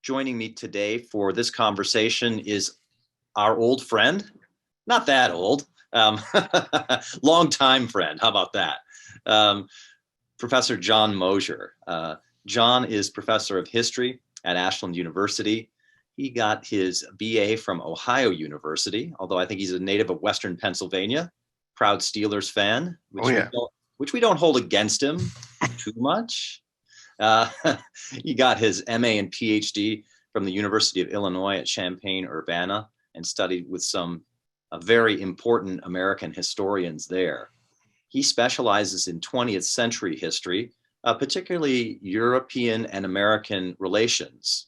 Joining me today for this conversation is our old friend, not that old, long-time friend. How about that? Professor John Mosier. John is professor of history at Ashland University. He got his BA from Ohio University, although I think he's a native of Western Pennsylvania, proud Steelers fan, which we don't hold against him too much. He got his MA and PhD from the University of Illinois at Champaign-Urbana and studied with some very important American historians there. He specializes in 20th century history, particularly European and American relations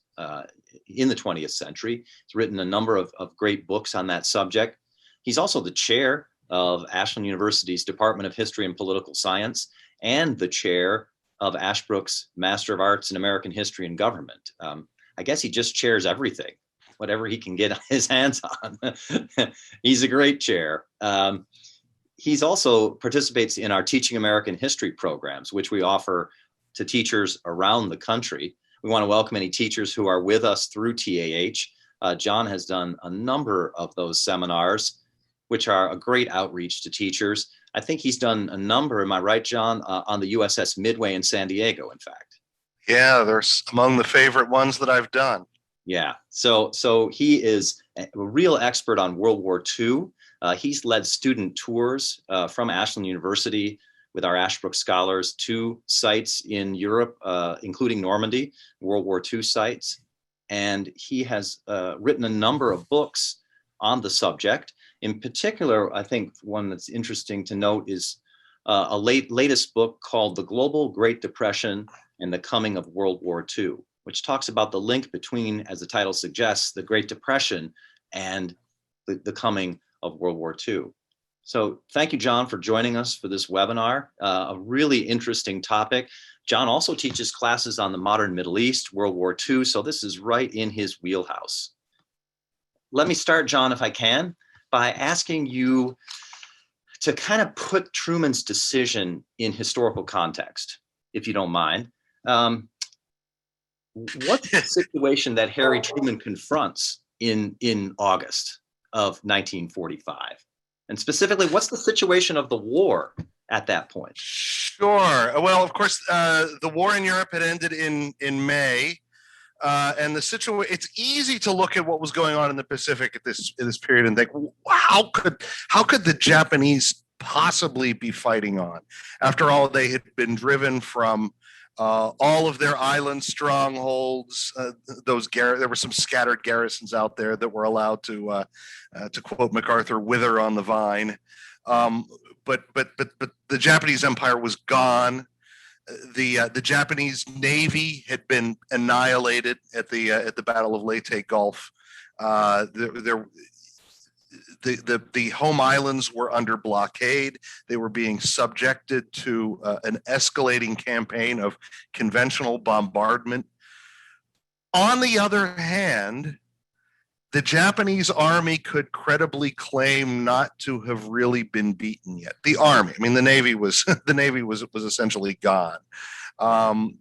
in the 20th century. He's written a number of great books on that subject. He's also the chair of Ashland University's Department of History and Political Science and the chair of Ashbrook's Master of Arts in American History and Government. I guess he just chairs everything, whatever he can get his hands on. He's a great chair. He's also participates in our Teaching American History programs, which we offer to teachers around the country. We want to welcome any teachers who are with us through TAH. John has done a number of those seminars, which are a great outreach to teachers. I think he's done a number, am I right, John, on the USS Midway in San Diego, in fact. Yeah, they're among the favorite ones that I've done. Yeah, so he is a real expert on World War II. He's led student tours from Ashland University with our Ashbrook scholars to sites in Europe, including Normandy, World War II sites. And he has written a number of books on the subject. In particular, I think one that's interesting to note is a latest book called The Global Great Depression and the Coming of World War II, which talks about the link between, as the title suggests, the Great Depression and the coming of World War II. So thank you, John, for joining us for this webinar. A really interesting topic. John also teaches classes on the modern Middle East, World War II, so this is right in his wheelhouse. Let me start, John, if I can, by asking you to kind of put Truman's decision in historical context, if you don't mind. What's the situation that Harry Truman confronts in August of 1945? And specifically, what's the situation of the war at that point? Sure. Well, of course, the war in Europe had ended in May. And the situation, it's easy to look at what was going on in the Pacific at this period and think, wow, how could the Japanese possibly be fighting on? After all, they had been driven from all of their island strongholds. There were some scattered garrisons out there that were allowed to quote MacArthur, wither on the vine. But the Japanese Empire was gone. The Japanese Navy had been annihilated at the Battle of Leyte Gulf. The home islands were under blockade. They were being subjected to an escalating campaign of conventional bombardment. On the other hand, the Japanese army could credibly claim not to have really been beaten yet. The army, I mean, the Navy was essentially gone.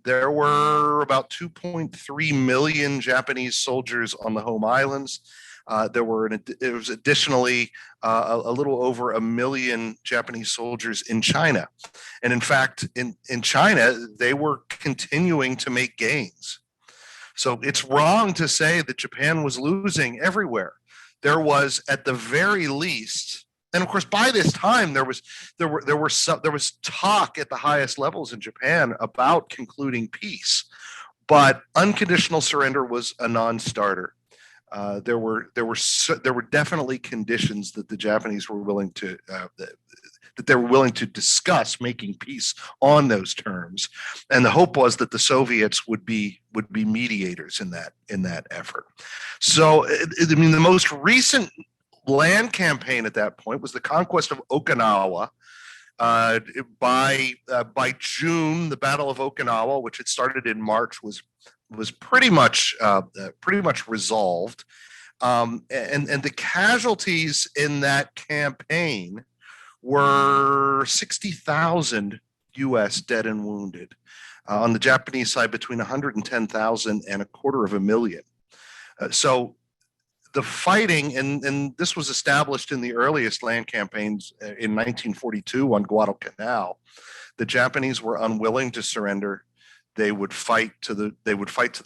There were about 2.3 million Japanese soldiers on the home islands. There was additionally a little over 1 million Japanese soldiers in China. And in fact, in China, they were continuing to make gains. So it's wrong to say that Japan was losing everywhere. There was, at the very least, and of course, by this time, there was talk at the highest levels in Japan about concluding peace, but unconditional surrender was a non-starter. There were definitely conditions that the Japanese were willing to that they were willing to discuss making peace on those terms, and the hope was that the Soviets would be mediators in that effort. So, I mean, the most recent land campaign at that point was the conquest of Okinawa. By June, the Battle of Okinawa, which had started in March, was pretty much resolved, and the casualties in that campaign were 60,000 U.S. dead and wounded. On the Japanese side, between 110,000 and 250,000. So the fighting, and this was established in the earliest land campaigns in 1942 on Guadalcanal. The Japanese were unwilling to surrender. They would fight to the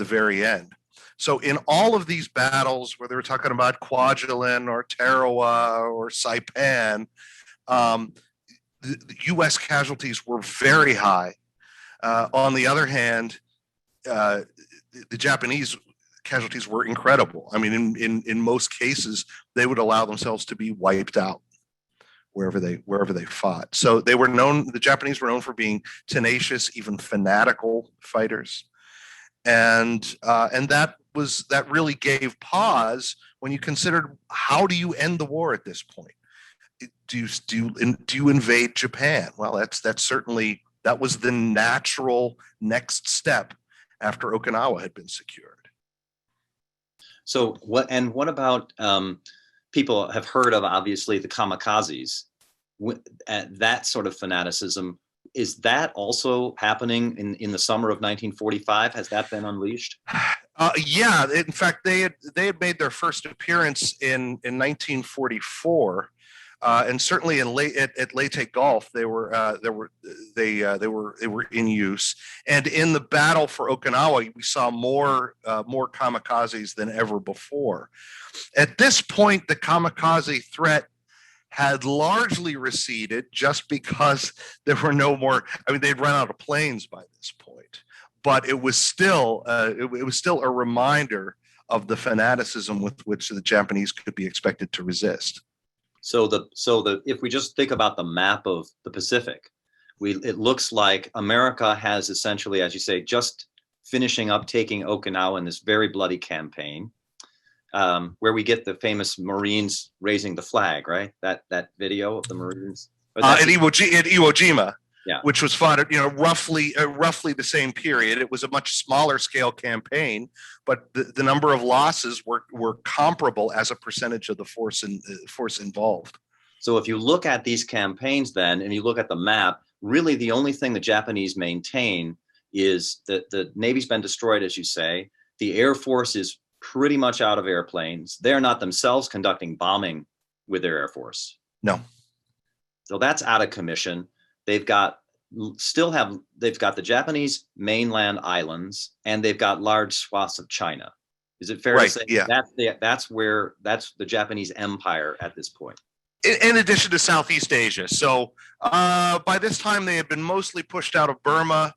very end. So in all of these battles, whether we're talking about Kwajalein or Tarawa or Saipan, the U.S. casualties were very high. On the other hand, the Japanese casualties were incredible. I mean, in most cases, they would allow themselves to be wiped out wherever they fought. So the Japanese were known for being tenacious, even fanatical fighters, and that really gave pause when you considered, how do you end the war at this point? Do you invade Japan? Well, that was the natural next step after Okinawa had been secured. So what about people have heard of, obviously, the Kamikazes? That sort of fanaticism, is that also happening in the summer of 1945? Has that been unleashed? Yeah, in fact, they had made their first appearance in 1944. And certainly at Leyte Gulf, they were in use. And in the battle for Okinawa, we saw more kamikazes than ever before. At this point, the kamikaze threat had largely receded, just because there were no more. I mean, they'd run out of planes by this point, but it was still a reminder of the fanaticism with which the Japanese could be expected to resist. So if we just think about the map of the Pacific, it looks like America has essentially, as you say, just finishing up taking Okinawa in this very bloody campaign, where we get the famous Marines raising the flag, right? That video of the Marines at Iwo Jima. Yeah. Which was fought at roughly the same period. It was a much smaller scale campaign, but the number of losses were comparable as a percentage of the force involved. So if you look at these campaigns then, and you look at the map, really the only thing the Japanese maintain is that the Navy's been destroyed, as you say. The Air Force is pretty much out of airplanes. They're not themselves conducting bombing with their Air Force. No. So that's out of commission. They've got the Japanese mainland islands, and they've got large swaths of China. Is it fair to say? Yeah. That's the Japanese empire at this point? In addition to Southeast Asia. So by this time, they had been mostly pushed out of Burma,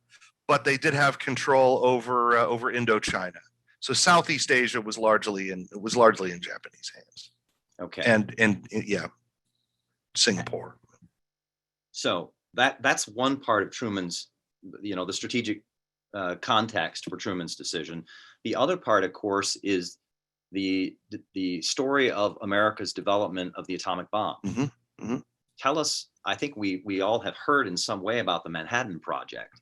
but they did have control over Indochina. So Southeast Asia was largely in Japanese hands. Okay. And yeah, Singapore. So that's one part of Truman's, the strategic context for Truman's decision. The other part, of course, is the story of America's development of the atomic bomb. Mm-hmm. Mm-hmm. Tell us, I think we all have heard in some way about the Manhattan Project,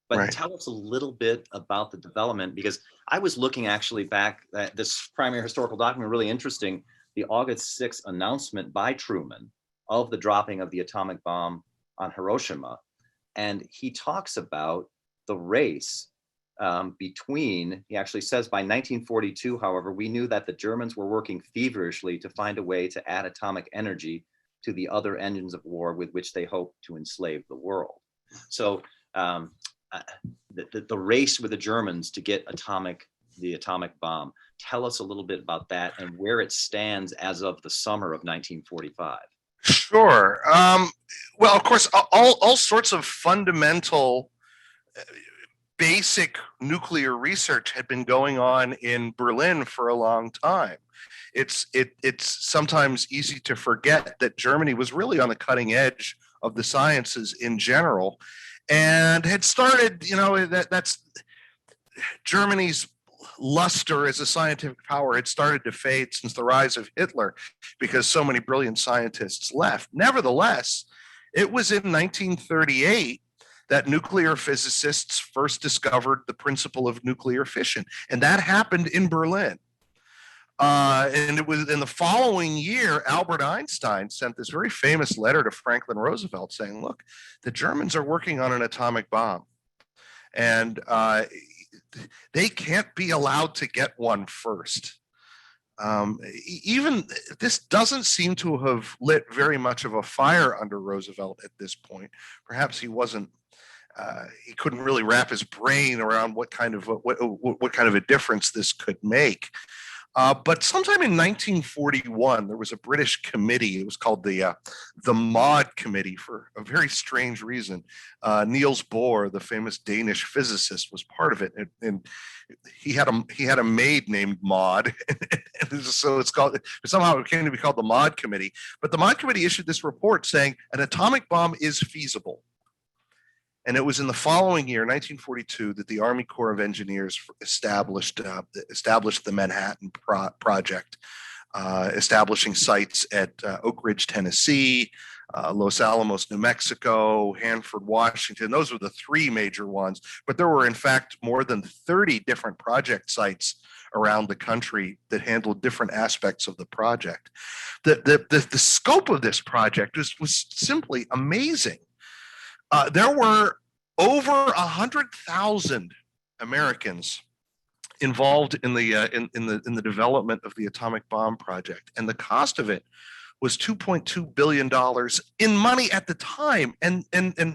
but right. Tell us a little bit about the development, because I was looking actually back at this primary historical document, really interesting, the August 6th announcement by Truman of the dropping of the atomic bomb on Hiroshima. And he talks about the race he actually says, by 1942, however, we knew that the Germans were working feverishly to find a way to add atomic energy to the other engines of war with which they hoped to enslave the world. So the race with the Germans to get the atomic bomb. Tell us a little bit about that and where it stands as of the summer of 1945. Sure. Well, of course, all sorts of fundamental, basic nuclear research had been going on in Berlin for a long time. It's sometimes easy to forget that Germany was really on the cutting edge of the sciences in general, and had started. That's Germany's luster as a scientific power had started to fade since the rise of Hitler, because so many brilliant scientists left. Nevertheless, it was in 1938 that nuclear physicists first discovered the principle of nuclear fission, and that happened in Berlin. And it was in the following year, Albert Einstein sent this very famous letter to Franklin Roosevelt saying, look, the Germans are working on an atomic bomb. And they can't be allowed to get one first. Even this doesn't seem to have lit very much of a fire under Roosevelt at this point. Perhaps he wasn't. He couldn't really wrap his brain around what kind of a difference this could make. But sometime in 1941, there was a British committee. It was called the Maud Committee for a very strange reason. Niels Bohr, the famous Danish physicist, was part of it, and he had a maid named Maud, and so it's called. Somehow it came to be called the Maud Committee. But the Maud Committee issued this report saying an atomic bomb is feasible. And it was in the following year, 1942, that the Army Corps of Engineers established the Manhattan Project, establishing sites at Oak Ridge, Tennessee, Los Alamos, New Mexico, Hanford, Washington. Those were the three major ones. But there were, in fact, more than 30 different project sites around the country that handled different aspects of the project. The scope of this project was simply amazing. There were over 100,000 Americans involved in the development of the atomic bomb project, and the cost of it was $2.2 billion in money at the time. And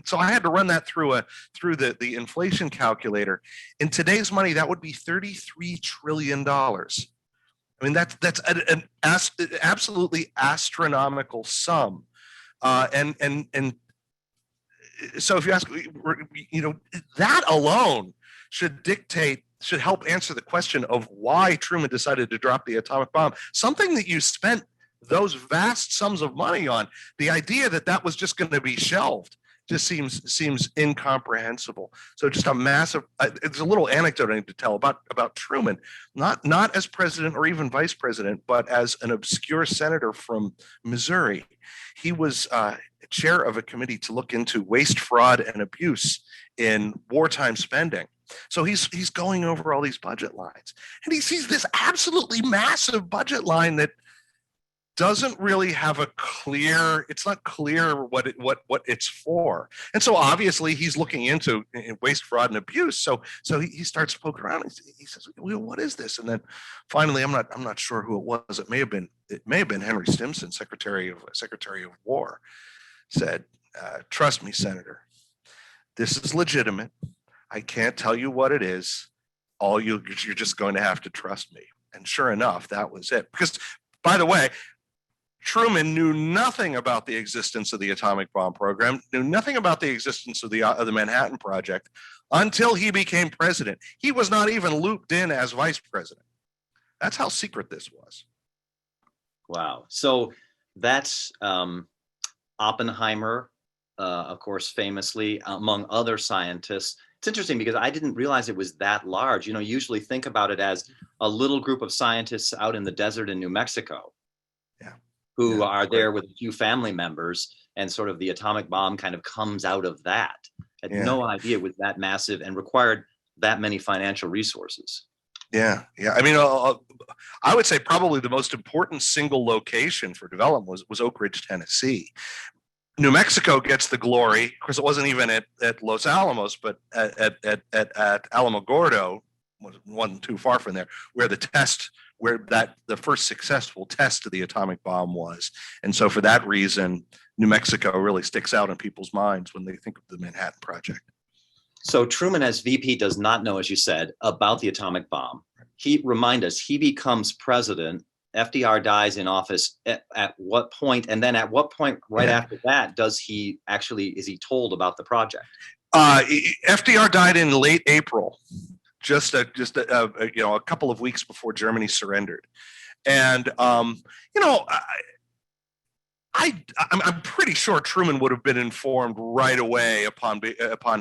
so I had to run that through the inflation calculator. In today's money, that would be $33 trillion. I mean, that's an absolutely astronomical sum. And so if you ask, that alone should help answer the question of why Truman decided to drop the atomic bomb, something that you spent those vast sums of money on. The idea that was just going to be shelved just seems incomprehensible. So just a massive, it's a little anecdote I need to tell about Truman, not as president or even vice president, but as an obscure senator from Missouri. He was chair of a committee to look into waste, fraud, and abuse in wartime spending. So he's going over all these budget lines, and he sees this absolutely massive budget line that doesn't really have it's not clear what it's for. And so obviously he's looking into waste, fraud, and abuse. So he starts poking around. He says, well, what is this? And then finally, I'm not sure who it was. It may have been Henry Stimson, Secretary of War, said, trust me, Senator, this is legitimate. I can't tell you what it is. You're just going to have to trust me. And sure enough, that was it. Because, by the way, Truman knew nothing about the existence of the atomic bomb program, knew nothing about the existence of the Manhattan Project until he became president. He was not even looped in as vice president. That's how secret this was. Wow. So that's Oppenheimer, of course, famously, among other scientists. It's interesting because I didn't realize it was that large. You usually think about it as a little group of scientists out in the desert in New Mexico. Who are there with a few family members, and sort of the atomic bomb kind of comes out of that. I had no idea it was that massive and required that many financial resources. Yeah. I mean, I would say probably the most important single location for development was Oak Ridge, Tennessee. New Mexico gets the glory. Of course, it wasn't even at Los Alamos, but at Alamogordo, wasn't too far from there, where the first successful test of the atomic bomb was. And so for that reason, New Mexico really sticks out in people's minds when they think of the Manhattan Project. So Truman as VP does not know, as you said, about the atomic bomb. Remind us, he becomes president. FDR dies in office at what point? And then at what point right after that is he told about the project? FDR died in late April. Just a couple of weeks before Germany surrendered, and I'm pretty sure Truman would have been informed right away upon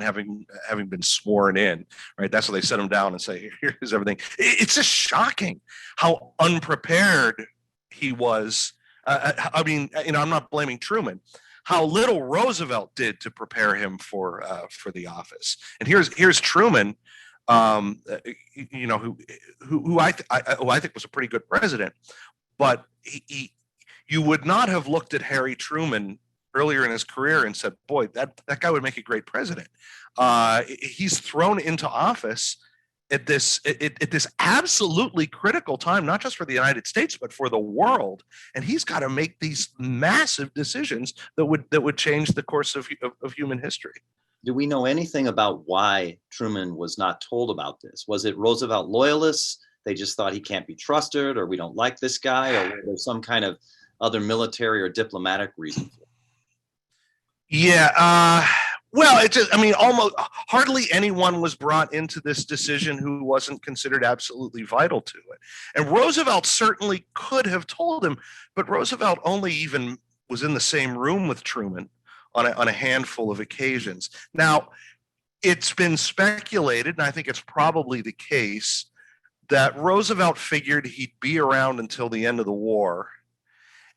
having been sworn in. Right, that's why they set him down and say, "Here's everything." It's just shocking how unprepared he was. I'm not blaming Truman. How little Roosevelt did to prepare him for the office, and here's Truman. you know, who I think was a pretty good president, but you would not have looked at Harry Truman earlier in his career and said, boy, that guy would make a great president. He's thrown into office at this absolutely critical time, not just for the United States, but for the world. And he's got to make these massive decisions that would change the course of human history. Do we know anything about why Truman was not told about this? Was it Roosevelt loyalists? They just thought he can't be trusted, or we don't like this guy, or was there some kind of other military or diplomatic reason for it? Yeah. Well, I mean, almost hardly anyone was brought into this decision who wasn't considered absolutely vital to it. And Roosevelt certainly could have told him, but Roosevelt only even was in the same room with Truman on a handful of occasions. Now, it's been speculated, and I think it's probably the case, that Roosevelt figured he'd be around until the end of the war.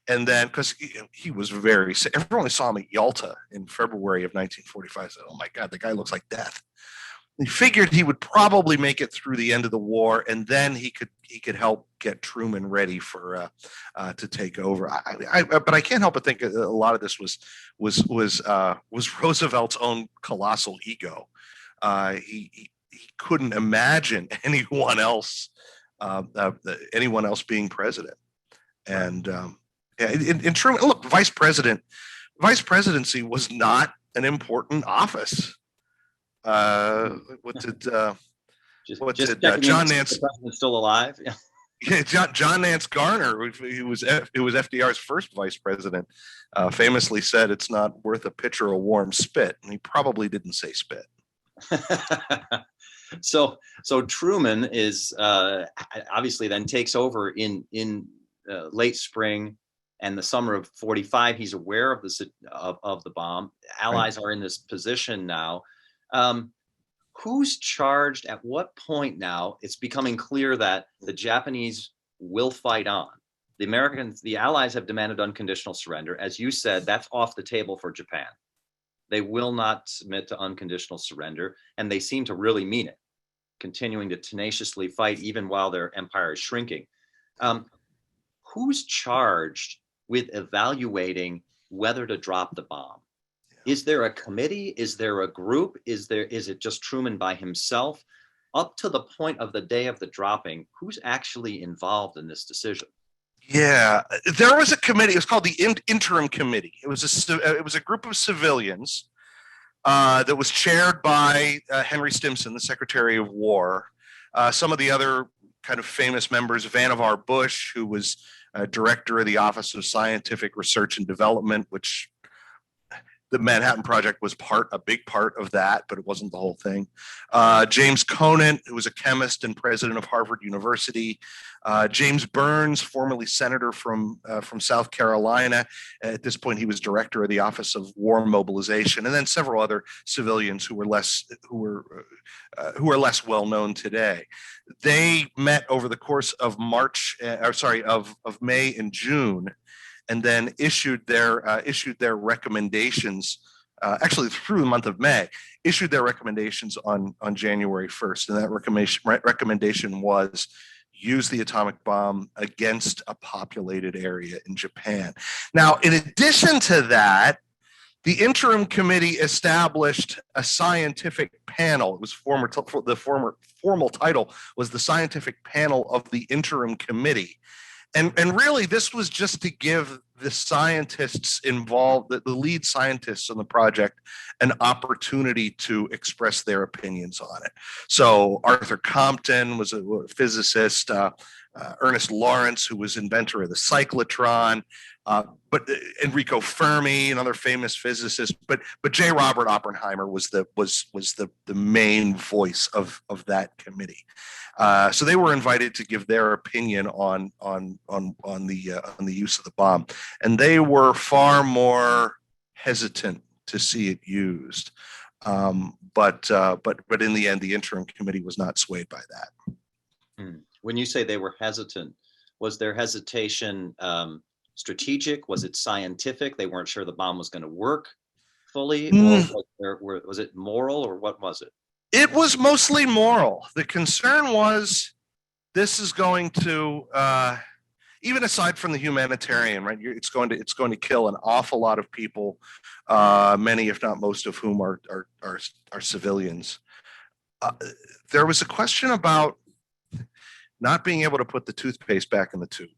And then, because he was very sick, everyone saw him at Yalta in February of 1945. Said, "Oh my God, the guy looks like death." He figured he would probably make it through the end of the war, and then he could help get Truman ready for to take over. But I can't help but think a lot of this was Roosevelt's own colossal ego. He couldn't imagine anyone else being president, and. In Truman, look, vice presidency was not an important office. John Nance? The president's still alive. Yeah. Yeah, John Nance Garner, who was FDR's first vice president, famously said, "It's not worth a pitcher of warm spit," and he probably didn't say spit. So Truman is obviously then takes over in late spring. And the summer of 45, he's aware of the bomb. Allies are in this position now. Who's charged at what point now? It's becoming clear that the Japanese will fight on. The Allies have demanded unconditional surrender. As you said, that's off the table for Japan. They will not submit to unconditional surrender, and they seem to really mean it, continuing to tenaciously fight even while their empire is shrinking. Who's charged with evaluating whether to drop the bomb? Is there a committee? Is there a group? Is it just Truman by himself? Up to the point of the day of the dropping, who's actually involved in this decision? Yeah, there was a committee. It was called the Interim Committee. It was a group of civilians that was chaired by Henry Stimson, the Secretary of War. Some of the other kind of famous members, Vannevar Bush, who was director of the Office of Scientific Research and Development, which the Manhattan Project was a big part of that, but it wasn't the whole thing. James Conant, who was a chemist and president of Harvard University. James Burns, formerly senator from South Carolina. At this point, he was director of the Office of War Mobilization, and then several other civilians who are less well known today. They met over the course of of May and June, and then issued their recommendations. Actually, through the month of May, issued their recommendations on January 1st, and that recommendation was use the atomic bomb against a populated area in Japan. Now, in addition to that, the Interim Committee established a scientific panel. It was the formal title was the Scientific Panel of the Interim Committee. And really, this was just to give the scientists involved, the lead scientists on the project, an opportunity to express their opinions on it. So Arthur Compton was a physicist, Ernest Lawrence, who was inventor of the cyclotron, but Enrico Fermi, another famous physicist, but J. Robert Oppenheimer was the main voice of that committee. So they were invited to give their opinion on the use of the bomb, and they were far more hesitant to see it used. But in the end, the Interim Committee was not swayed by that. When you say they were hesitant, was their hesitation strategic? Was it scientific? They weren't sure the bomb was going to work fully, or was it moral, or what was it? It was mostly moral. The concern was this is going to, even aside from the humanitarian, right? It's going to kill an awful lot of people, many, if not most, of whom are civilians. There was a question about not being able to put the toothpaste back in the tube.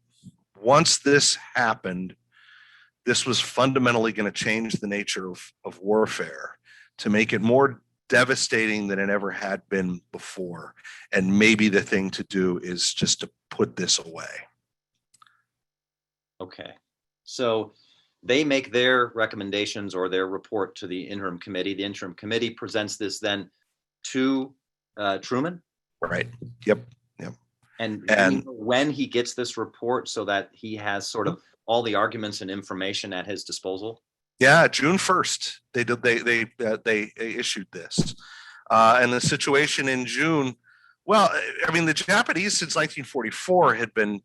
Once this happened, this was fundamentally going to change the nature of warfare to make it more devastating than it ever had been before. And maybe the thing to do is just to put this away. Okay. So they make their recommendations or their report to the interim committee. The interim committee presents this then to Truman. Right. Yep. And when he gets this report so that he has sort of all the arguments and information at his disposal? Yeah, June 1st, they issued this. And the situation in June, well, I mean, the Japanese since 1944 had been,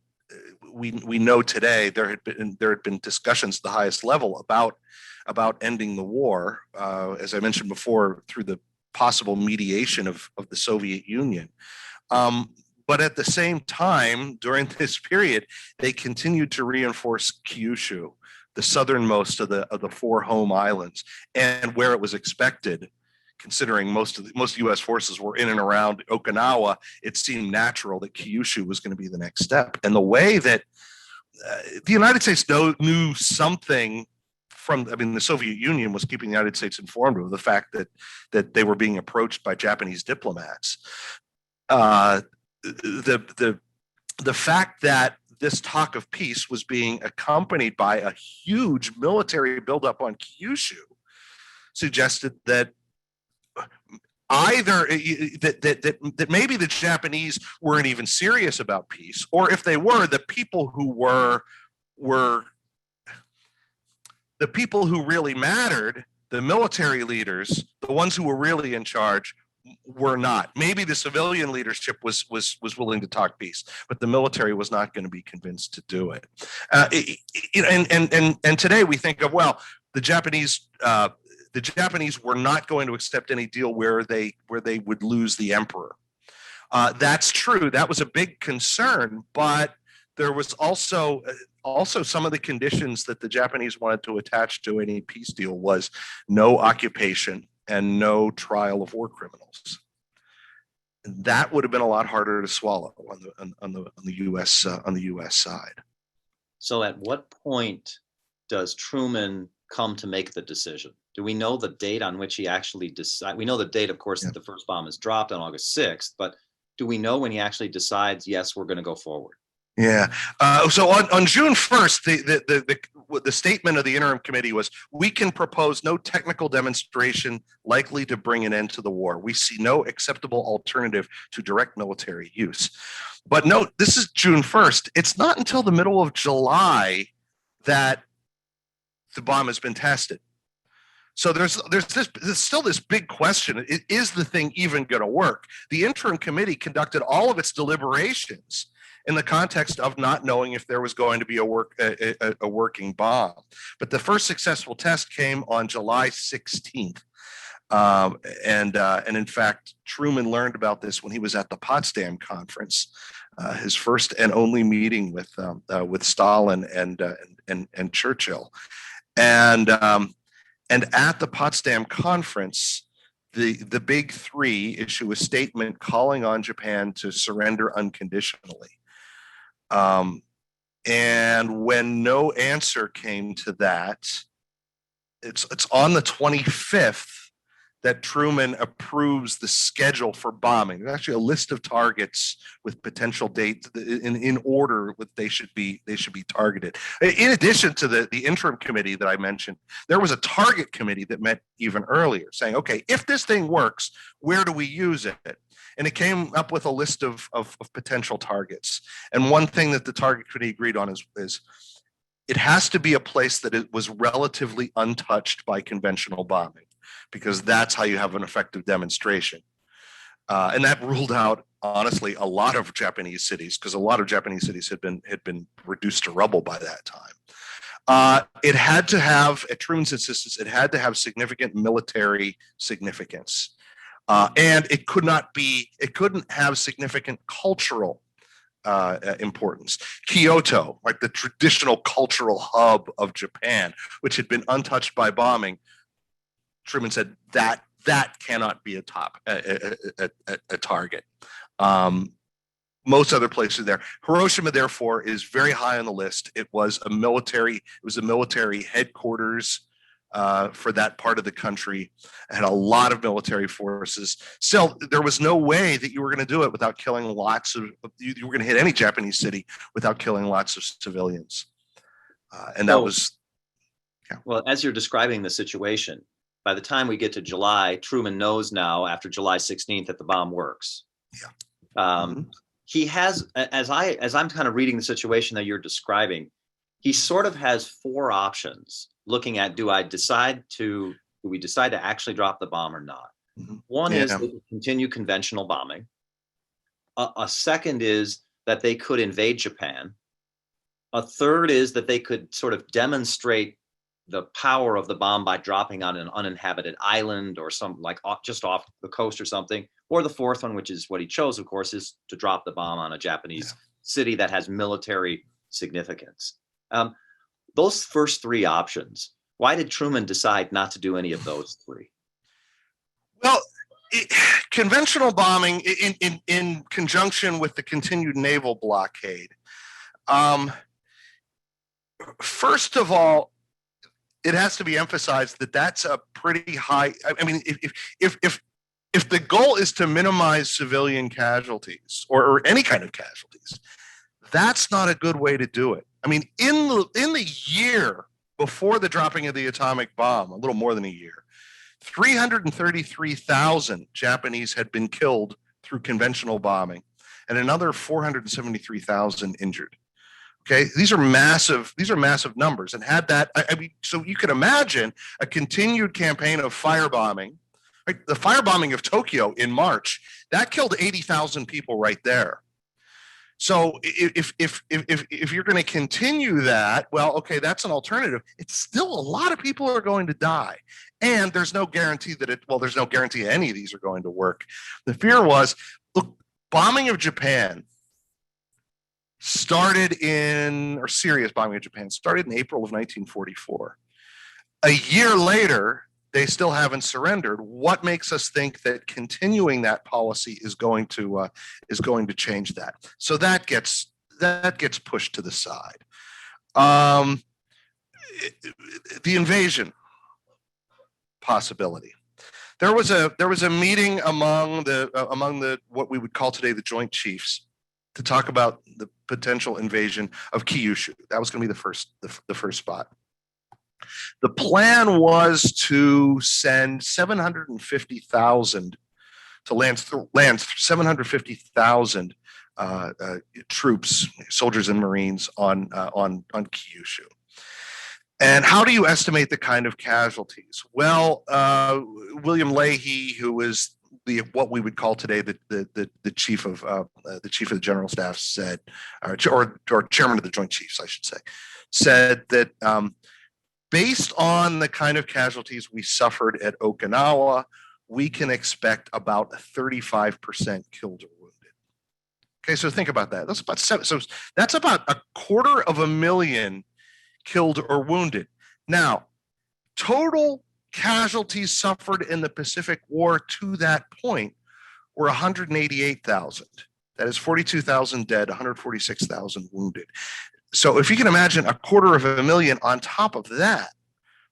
we know today, there had been discussions at the highest level about ending the war, as I mentioned before, through the possible mediation of the Soviet Union. But at the same time, during this period, they continued to reinforce Kyushu, the southernmost of the four home islands, and where it was expected, considering most U.S. forces were in and around Okinawa, it seemed natural that Kyushu was going to be the next step. And the way that the United States knew something from, I mean, the Soviet Union was keeping the United States informed of the fact that they were being approached by Japanese diplomats. The fact that this talk of peace was being accompanied by a huge military buildup on Kyushu suggested that either that maybe the Japanese weren't even serious about peace, or if they were, the people who were the people who really mattered, the military leaders, the ones who were really in charge, were not. Maybe the civilian leadership was willing to talk peace, but the military was not going to be convinced to do it. And today we think of, well, the Japanese were not going to accept any deal where they would lose the emperor. That's true. That was a big concern, but there was also some of the conditions that the Japanese wanted to attach to any peace deal was no occupation and no trial of war criminals. That would have been a lot harder to swallow on the U.S. side. So, at what point does Truman come to make the decision? Do we know the date on which he actually decides? We know the date, of course, that the first bomb is dropped on August 6th, but do we know when he actually decides, yes, we're going to go forward? Yeah. So on June 1st, the statement of the interim committee was, we can propose no technical demonstration likely to bring an end to the war. We see no acceptable alternative to direct military use. But note, this is June 1st. It's not until the middle of July that the bomb has been tested. So there's still this big question. Is the thing even going to work? The interim committee conducted all of its deliberations in the context of not knowing if there was going to be a working bomb. But the first successful test came on July 16th. And in fact, Truman learned about this when he was at the Potsdam Conference, his first and only meeting with Stalin and Churchill. And at the Potsdam Conference, the big three issue a statement calling on Japan to surrender unconditionally. And when no answer came to that, it's on the 25th that Truman approves the schedule for bombing. There's actually a list of targets with potential dates in order that they should be targeted. In addition to the interim committee that I mentioned, there was a target committee that met even earlier, saying, okay, if this thing works, where do we use it? And it came up with a list of potential targets. And one thing that the target committee agreed on is it has to be a place that it was relatively untouched by conventional bombing, because that's how you have an effective demonstration. And that ruled out, honestly, a lot of Japanese cities, because a lot of Japanese cities had been reduced to rubble by that time. It had to have, at Truman's insistence, it had to have significant military significance. And it couldn't have significant cultural importance. Kyoto, like the traditional cultural hub of Japan, which had been untouched by bombing, Truman said that cannot be a target. Most other places there. Hiroshima, therefore, is very high on the list. It was a military headquarters for that part of the country. It had a lot of military forces. Still, there was no way that you were going to do it without killing you were going to hit any Japanese city without killing lots of civilians. Well, as you're describing the situation, by the time we get to July, Truman knows now after July 16th that the bomb works. Yeah. He has, as I'm kind of reading the situation that you're describing, he sort of has four options looking at, do we decide to actually drop the bomb or not? One is they could continue conventional bombing. A second is that they could invade Japan. A third is that they could sort of demonstrate the power of the bomb by dropping on an uninhabited island or just off the coast or something. Or the fourth one, which is what he chose, of course, is to drop the bomb on a Japanese city that has military significance. Those first three options, why did Truman decide not to do any of those three? Well, conventional bombing in conjunction with the continued naval blockade. First of all, it has to be emphasized that that's a pretty high. I mean, if the goal is to minimize civilian casualties or any kind of casualties, that's not a good way to do it. I mean, in the year before the dropping of the atomic bomb, a little more than a year, 333,000 Japanese had been killed through conventional bombing, and another 473,000 injured. Okay, these are massive numbers, and had that, I mean, so you can imagine a continued campaign of firebombing. Right? The firebombing of Tokyo in March, that killed 80,000 people right there. So if you're going to continue that, well, okay, that's an alternative. It's still a lot of people are going to die, and there's no guarantee there's no guarantee any of these are going to work. The fear was, look, bombing of Japan serious bombing of Japan started in April of 1944. A year later, they still haven't surrendered. What makes us think that continuing that policy is going to change that? So that gets pushed to the side. The invasion possibility. There was a meeting among the what we would call today the Joint Chiefs to talk about the potential invasion of Kyushu. That was going to be the first spot. The plan was to send 750,000 to land 750,000 troops, soldiers and Marines on Kyushu. And how do you estimate the kind of casualties? Well, William Leahy, who was what we would call today the chief of the general staff, said, or chairman of the Joint Chiefs, I should say, said that based on the kind of casualties we suffered at Okinawa, we can expect about 35% killed or wounded. Okay, so think about that. That's about 250,000 killed or wounded. Now, total casualties suffered in the Pacific War to that point were 188,000. That is 42,000 dead, 146,000 wounded. So if you can imagine 250,000 on top of that,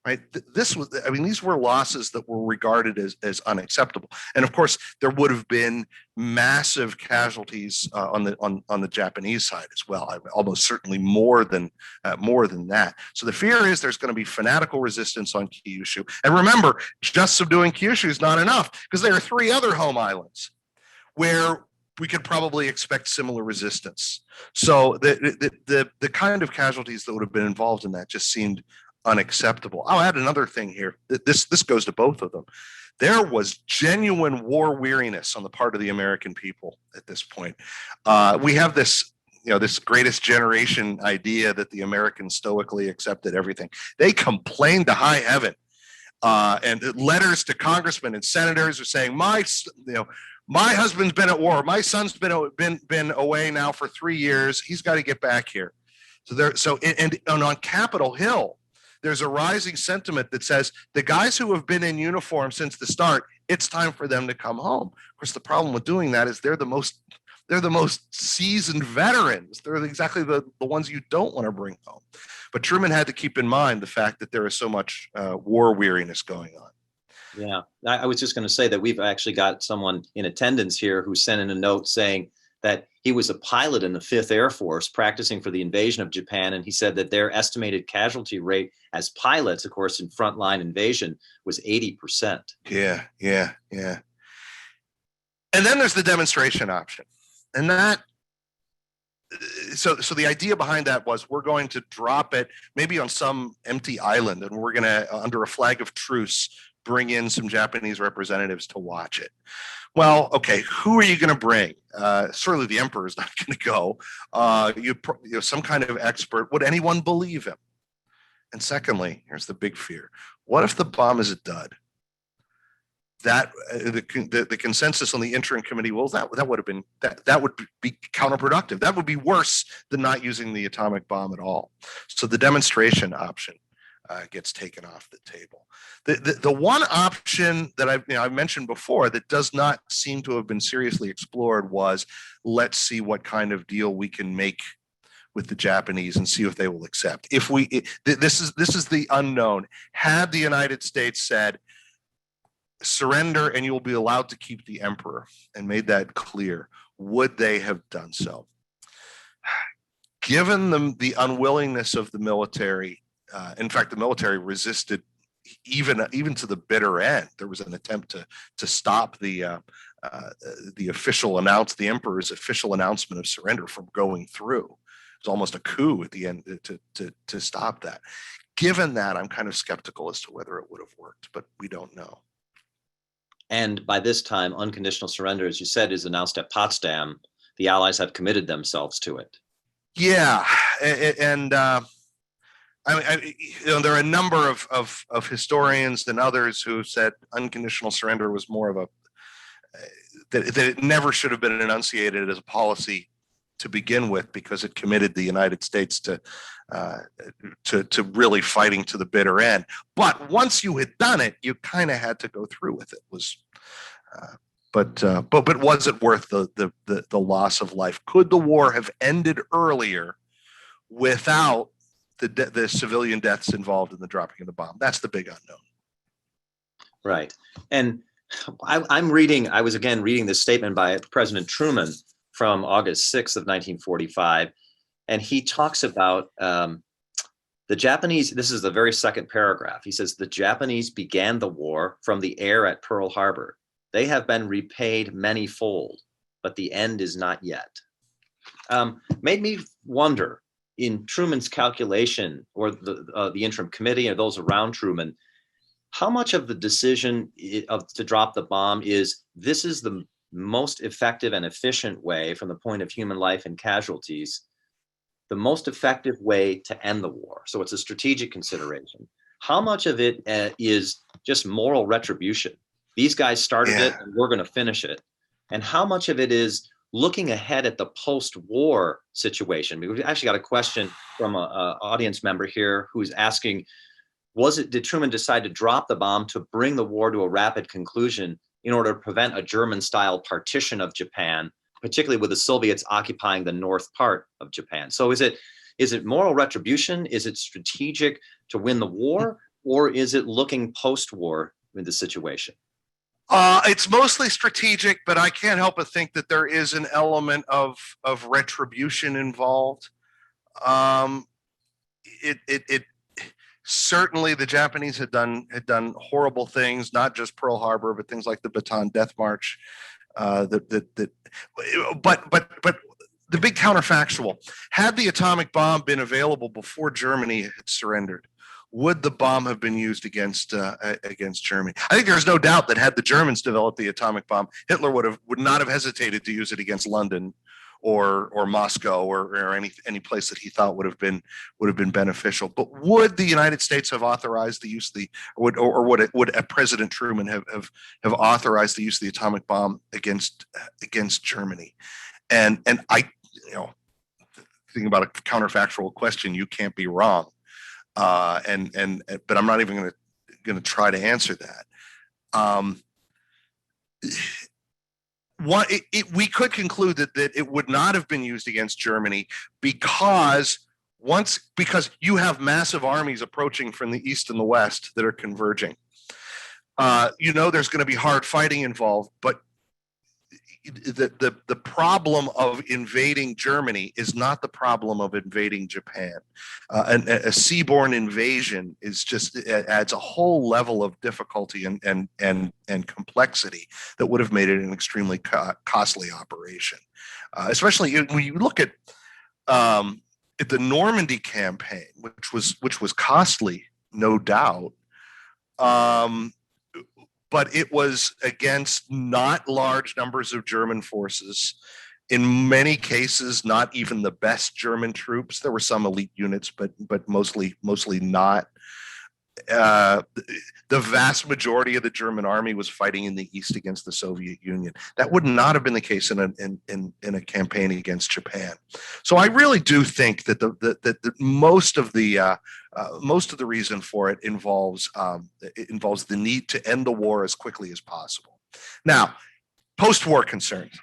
right? These were losses that were regarded as unacceptable. And of course, there would have been massive casualties on the Japanese side as well. Almost certainly more than that. So the fear is there's going to be fanatical resistance on Kyushu. And remember, just subduing Kyushu is not enough, because there are 3 other home islands where we could probably expect similar resistance. So the kind of casualties that would have been involved in that just seemed unacceptable. I'll add another thing here. This goes to both of them. There was genuine war weariness on the part of the American people at this point. We have this greatest generation idea that the Americans stoically accepted everything. They complained to high heaven. and letters to congressmen and senators are saying, my husband's been at war. My son's been away now for 3 years. He's got to get back here. And on Capitol Hill, there's a rising sentiment that says the guys who have been in uniform since the start, it's time for them to come home. Of course, the problem with doing that is they're the most seasoned veterans. They're exactly the ones you don't want to bring home. But Truman had to keep in mind the fact that there is so much war weariness going on. Yeah, I was just going to say that we've actually got someone in attendance here who sent in a note saying that he was a pilot in the 5th Air Force practicing for the invasion of Japan. And he said that their estimated casualty rate as pilots, of course, in frontline invasion was 80%. Yeah. And then there's the demonstration option. And so the idea behind that was we're going to drop it maybe on some empty island, and we're going to, under a flag of truce, bring in some Japanese representatives to watch it. Well, okay, who are you going to bring? Certainly the emperor is not going to go. You some kind of expert. Would anyone believe him? And secondly, here's the big fear. What if the bomb is a dud? That the consensus on the interim committee, well, that would have been that would be counterproductive. That would be worse than not using the atomic bomb at all. So the demonstration option gets taken off the table. The one option that I've mentioned before that does not seem to have been seriously explored was, let's see what kind of deal we can make with the Japanese and see if they will accept. This is the unknown. Had the United States said, surrender and you will be allowed to keep the emperor, and made that clear, would they have done so? Given the unwillingness of the military, in fact, the military resisted even to the bitter end. There was an attempt to stop the emperor's official announcement of surrender from going through. It was almost a coup at the end to stop that. Given that, I'm kind of skeptical as to whether it would have worked, but we don't know. And by this time, unconditional surrender, as you said, is announced at Potsdam. The Allies have committed themselves to it. Yeah, and there are a number of historians and others who said unconditional surrender was more of that it never should have been enunciated as a policy to begin with, because it committed the United States to really fighting to the bitter end. But once you had done it, you kind of had to go through with it. But was it worth the loss of life? Could the war have ended earlier without the civilian deaths involved in the dropping of the bomb? That's the big unknown. Right. And I was again reading this statement by President Truman from August 6th of 1945. And he talks about the Japanese. This is the very second paragraph. He says, the Japanese began the war from the air at Pearl Harbor. They have been repaid many-fold, but the end is not yet. Made me wonder, in Truman's calculation, or the interim committee or those around Truman, how much of the decision to drop the bomb is this is the most effective and efficient way from the point of human life and casualties, the most effective way to end the war. So it's a strategic consideration. How much of it is just moral retribution? These guys started it and we're going to finish it. And how much of it is looking ahead at the post-war situation? We've actually got a question from an audience member here who's asking, did Truman decide to drop the bomb to bring the war to a rapid conclusion in order to prevent a German-style partition of Japan, particularly with the Soviets occupying the north part of Japan? So is it moral retribution? Is it strategic to win the war? Or is it looking post-war in the situation? It's mostly strategic, but I can't help but think that there is an element of retribution involved. Certainly the Japanese had done horrible things, not just Pearl Harbor, but things like the Bataan Death March. But the big counterfactual: had the atomic bomb been available before Germany had surrendered, would the bomb have been used against Germany? I think there's no doubt that had the Germans developed the atomic bomb, Hitler would not have hesitated to use it against London or Moscow or any place that he thought would have been beneficial. But would the United States have authorized the use of would President Truman have authorized the use of the atomic bomb against Germany? And I, thinking about a counterfactual question, you can't be wrong. But I'm not even going to try to answer that. We could conclude that it would not have been used against Germany because you have massive armies approaching from the east and the west that are converging. There's going to be hard fighting involved, but the problem of invading Germany is not the problem of invading Japan. A seaborne invasion adds a whole level of difficulty and complexity that would have made it an extremely costly operation. Especially when you look at the Normandy campaign, which was costly, no doubt. But it was against not large numbers of German forces. In many cases, not even the best German troops. There were some elite units, but mostly not. The vast majority of the German army was fighting in the east against the Soviet Union. That would not have been the case in a campaign against Japan. So I really do think that that most of the reason for it involves the need to end the war as quickly as possible. Now, post-war concerns.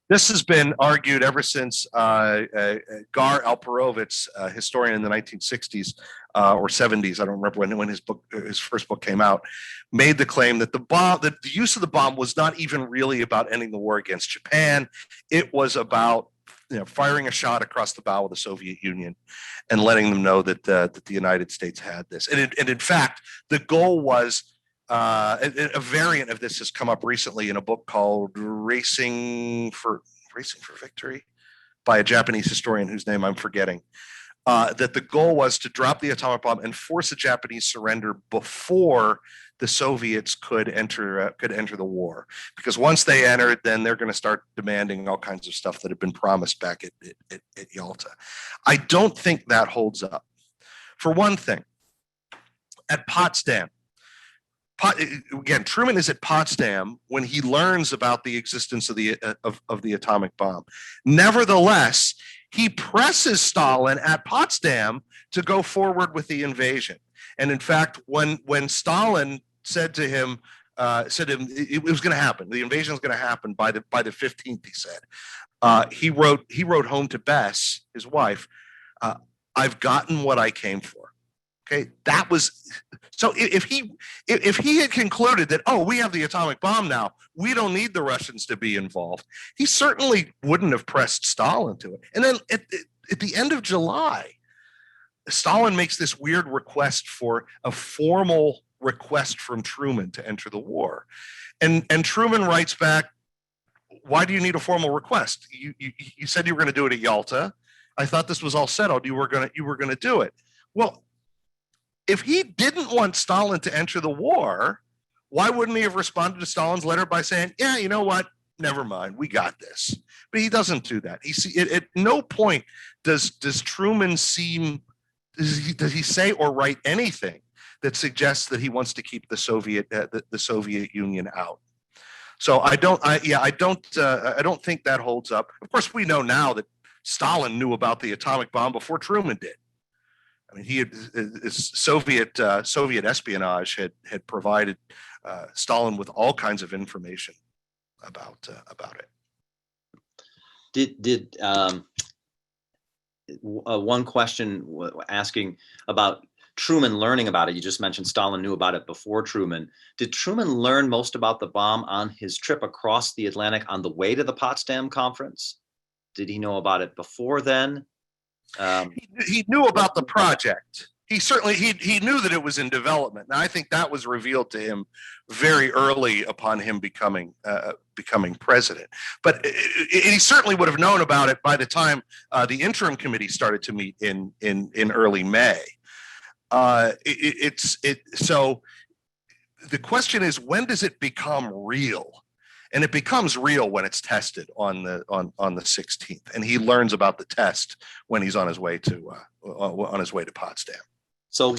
This has been argued ever since Gar Alperovitz, a historian in the 1960s or 70s, I don't remember when his first book came out, made the claim that the use of the bomb was not even really about ending the war against Japan. It was about firing a shot across the bow of the Soviet Union and letting them know that the United States had this. And in fact, the goal was a variant of this has come up recently in a book called Racing for Victory by a Japanese historian whose name I'm forgetting. That the goal was to drop the atomic bomb and force a Japanese surrender before the Soviets could enter the war. Because once they entered, then they're going to start demanding all kinds of stuff that had been promised back at Yalta. I don't think that holds up. For one thing, at Potsdam, again, Truman is at Potsdam when he learns about the existence of the atomic bomb. Nevertheless, he presses Stalin at Potsdam to go forward with the invasion. And in fact, when Stalin said to him it was going to happen, the invasion was going to happen by the 15th, he said, he wrote home to Bess, his wife, I've gotten what I came for. Okay, that was so. If he had concluded that, we have the atomic bomb now, we don't need the Russians to be involved, he certainly wouldn't have pressed Stalin to it. And then at the end of July, Stalin makes this weird request for a formal request from Truman to enter the war, and Truman writes back, "Why do you need a formal request? You said you were going to do it at Yalta. I thought this was all settled. You were going to do it." Well, if he didn't want Stalin to enter the war, why wouldn't he have responded to Stalin's letter by saying, "Yeah, you know what? Never mind, we got this." But he doesn't do that. At no point does Truman does he say or write anything that suggests that he wants to keep the Soviet Union out. So I don't think that holds up. Of course, we know now that Stalin knew about the atomic bomb before Truman did. I mean, Soviet espionage had provided Stalin with all kinds of information about it. Did one question asking about Truman learning about it? You just mentioned Stalin knew about it before Truman. Did Truman learn most about the bomb on his trip across the Atlantic on the way to the Potsdam Conference? Did he know about it before then? He knew about the project. He certainly he knew that it was in development. And I think that was revealed to him very early upon him becoming president. But he certainly would have known about it by the time the interim committee started to meet in early May. So the question is, when does it become real? And it becomes real when it's tested on the 16th, and he learns about the test when he's on his way to Potsdam. So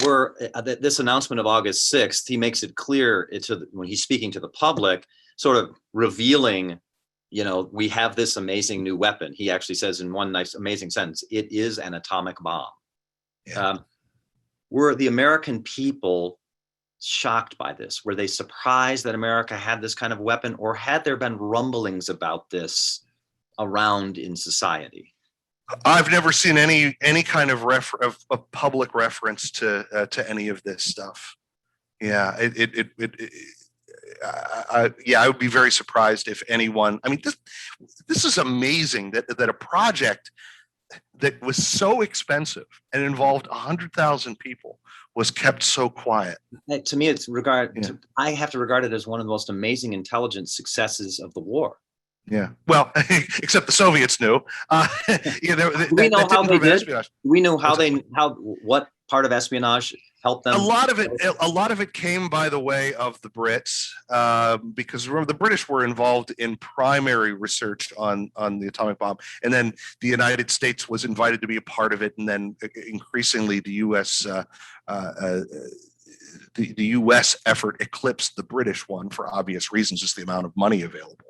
this announcement of August 6th, he makes it clear when he's speaking to the public, sort of revealing, we have this amazing new weapon. He actually says in one nice, amazing sentence, it is an atomic bomb. Yeah. Were the American people shocked by this? Were they surprised that America had this kind of weapon, or had there been rumblings about this around in society? I've never seen any kind of public reference to any of this stuff. Yeah, I would be very surprised if anyone. I mean, this is amazing that a project that was so expensive and involved 100,000 people was kept so quiet. To me, I have to regard it as one of the most amazing intelligence successes of the war. Yeah. Well, except the Soviets knew. We know how they did. We knew what part of espionage helped them. A lot of it came by the way of the Brits, because remember the British were involved in primary research on the atomic bomb, and then the United States was invited to be a part of it, and then increasingly the U.S. The U.S. effort eclipsed the British one for obvious reasons, just the amount of money available.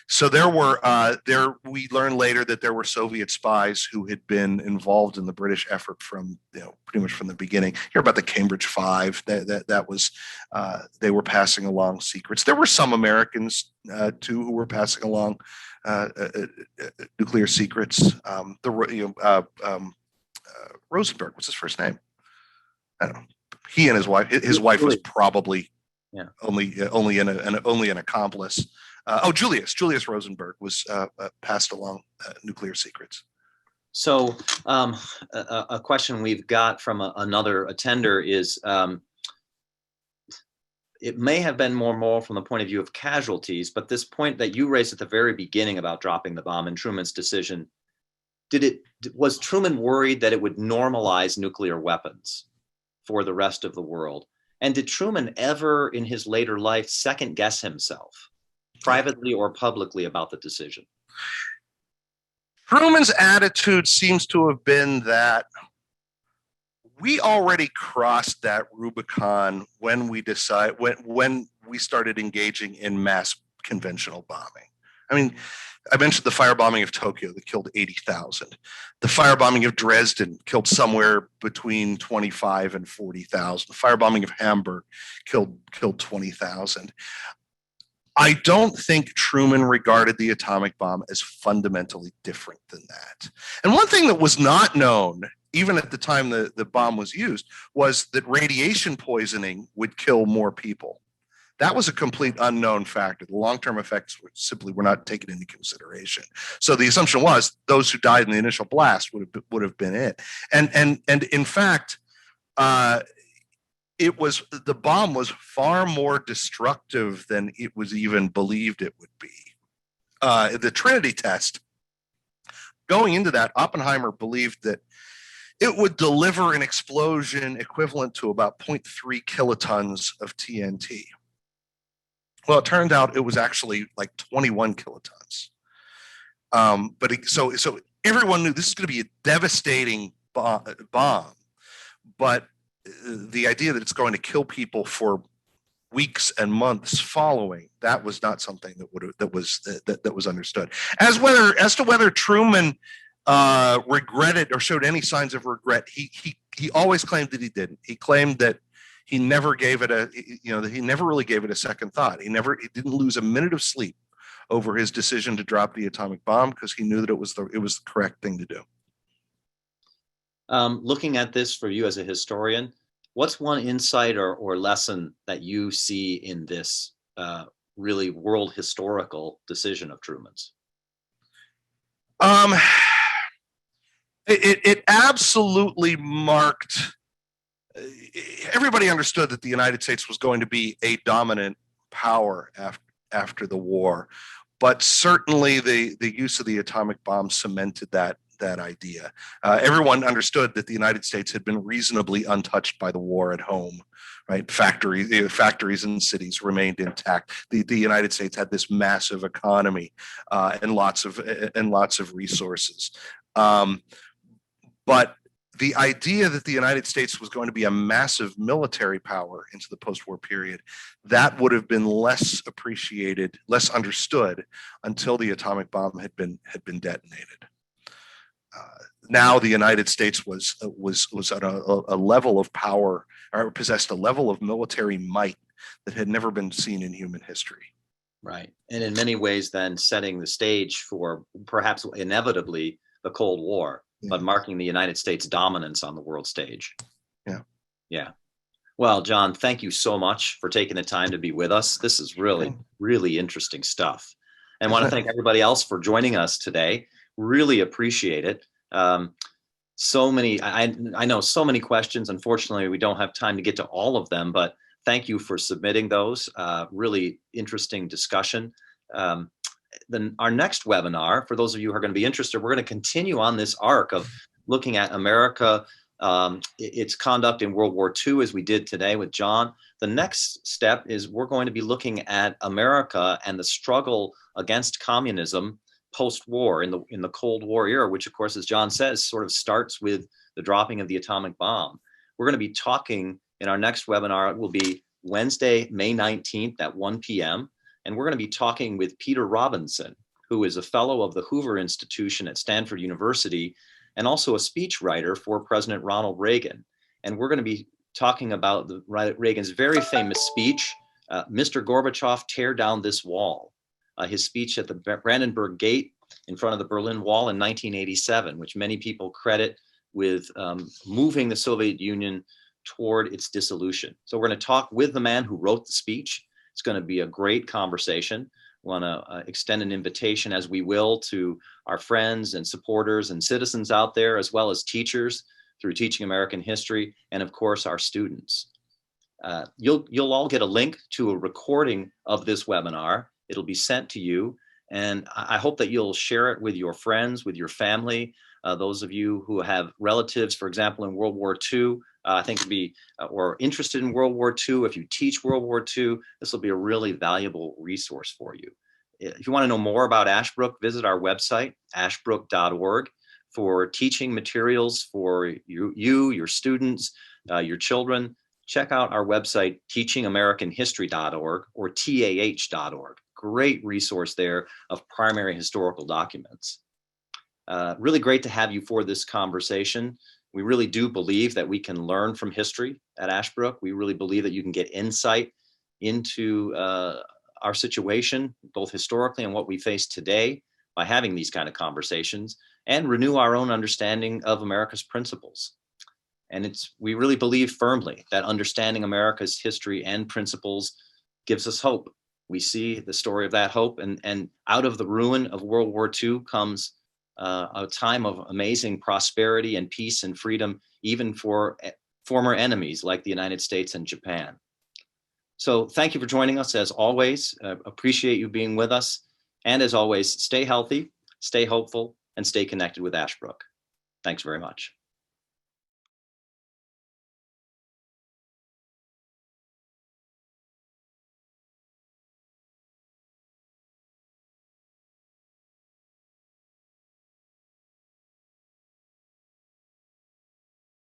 So we learned later that there were Soviet spies who had been involved in the British effort from, pretty much from the beginning. Hear about the Cambridge Five, that was, they were passing along secrets. There were some Americans, too, who were passing along, nuclear secrets. Rosenberg, what's his first name? I don't know. He and his wife was probably only an accomplice. Julius Rosenberg was passed along nuclear secrets. So a question we've got from another attender is, it may have been more moral from the point of view of casualties, but this point that you raised at the very beginning about dropping the bomb and Truman's decision, was Truman worried that it would normalize nuclear weapons for the rest of the world? And did Truman ever in his later life second guess himself, privately or publicly, about the decision? Truman's attitude seems to have been that we already crossed that Rubicon when we started engaging in mass conventional bombing. I mean, I mentioned the firebombing of Tokyo that killed 80,000. The firebombing of Dresden killed somewhere between 25 and 40,000. The firebombing of Hamburg killed 20,000. I don't think Truman regarded the atomic bomb as fundamentally different than that. And one thing that was not known, even at the time the bomb was used, was that radiation poisoning would kill more people. That was a complete unknown factor. The long-term effects were not taken into consideration. So the assumption was those who died in the initial blast would have been it. And in fact, the bomb was far more destructive than it was even believed it would be. The Trinity test, going into that, Oppenheimer believed that it would deliver an explosion equivalent to about 0.3 kilotons of TNT. Well, it turned out it was actually like 21 kilotons. So everyone knew this is going to be a devastating bomb, but the idea that it's going to kill people for weeks and months following, that was not something that was understood. As to whether Truman regretted or showed any signs of regret, he always claimed that he didn't. He claimed that he never gave it that he never really gave it a second thought. He didn't lose a minute of sleep over his decision to drop the atomic bomb, because he knew that it was the correct thing to do. Looking at this for you as a historian, what's one insight or lesson that you see in this really world historical decision of Truman's? It absolutely marked. Everybody understood that the United States was going to be a dominant power after the war, but certainly the use of the atomic bomb cemented that that idea. Everyone understood that the United States had been reasonably untouched by the war at home, right? Factories and cities remained intact. The United States had this massive economy and lots of resources. But the idea that the United States was going to be a massive military power into the post-war period, that would have been less appreciated, less understood until the atomic bomb had been detonated. Now the United States was at a level of power, or possessed a level of military might that had never been seen in human history. Right. And in many ways then setting the stage for perhaps inevitably the Cold War, but marking the United States' dominance on the world stage. Yeah. Yeah. Well, John, thank you so much for taking the time to be with us. This is really, really interesting stuff. And I want to thank everybody else for joining us today. Really appreciate it. So many, I know so many questions. Unfortunately, we don't have time to get to all of them, but thank you for submitting those. Really interesting discussion. Then our next webinar, for those of you who are going to be interested, we're going to continue on this arc of looking at America, its conduct in World War II, as we did today with John. The next step is we're going to be looking at America and the struggle against communism post-war in the Cold War era, which, of course, as John says, sort of starts with the dropping of the atomic bomb. We're going to be talking in our next webinar. It will be Wednesday, May 19th at 1 p.m. And we're going to be talking with Peter Robinson, who is a fellow of the Hoover Institution at Stanford University and also a speechwriter for President Ronald Reagan. And we're going to be talking about Reagan's very famous speech, Mr. Gorbachev, Tear Down This Wall, his speech at the Brandenburg Gate in front of the Berlin Wall in 1987, which many people credit with moving the Soviet Union toward its dissolution. So we're going to talk with the man who wrote the speech. It's going to be a great conversation. I want to extend an invitation, as we will, to our friends and supporters and citizens out there, as well as teachers through Teaching American History, and of course, our students. You'll all get a link to a recording of this webinar. It'll be sent to you, and I hope that you'll share it with your friends, with your family, those of you who have relatives, for example, in World War II. I think or interested in World War II. If you teach World War II, this will be a really valuable resource for you. If you want to know more about Ashbrook, visit our website, ashbrook.org, for teaching materials for you, your students, your children. Check out our website, teachingamericanhistory.org or TAH.org. Great resource there of primary historical documents. Really great to have you for this conversation. We really do believe that we can learn from history at Ashbrook. We really believe that you can get insight into our situation, both historically and what we face today, by having these kind of conversations, and renew our own understanding of America's principles. And we really believe firmly that understanding America's history and principles gives us hope. We see the story of that hope, and out of the ruin of World War II comes a time of amazing prosperity and peace and freedom, even for former enemies like the United States and Japan. So thank you for joining us, as always. Appreciate you being with us. And as always, stay healthy, stay hopeful, and stay connected with Ashbrook. Thanks very much.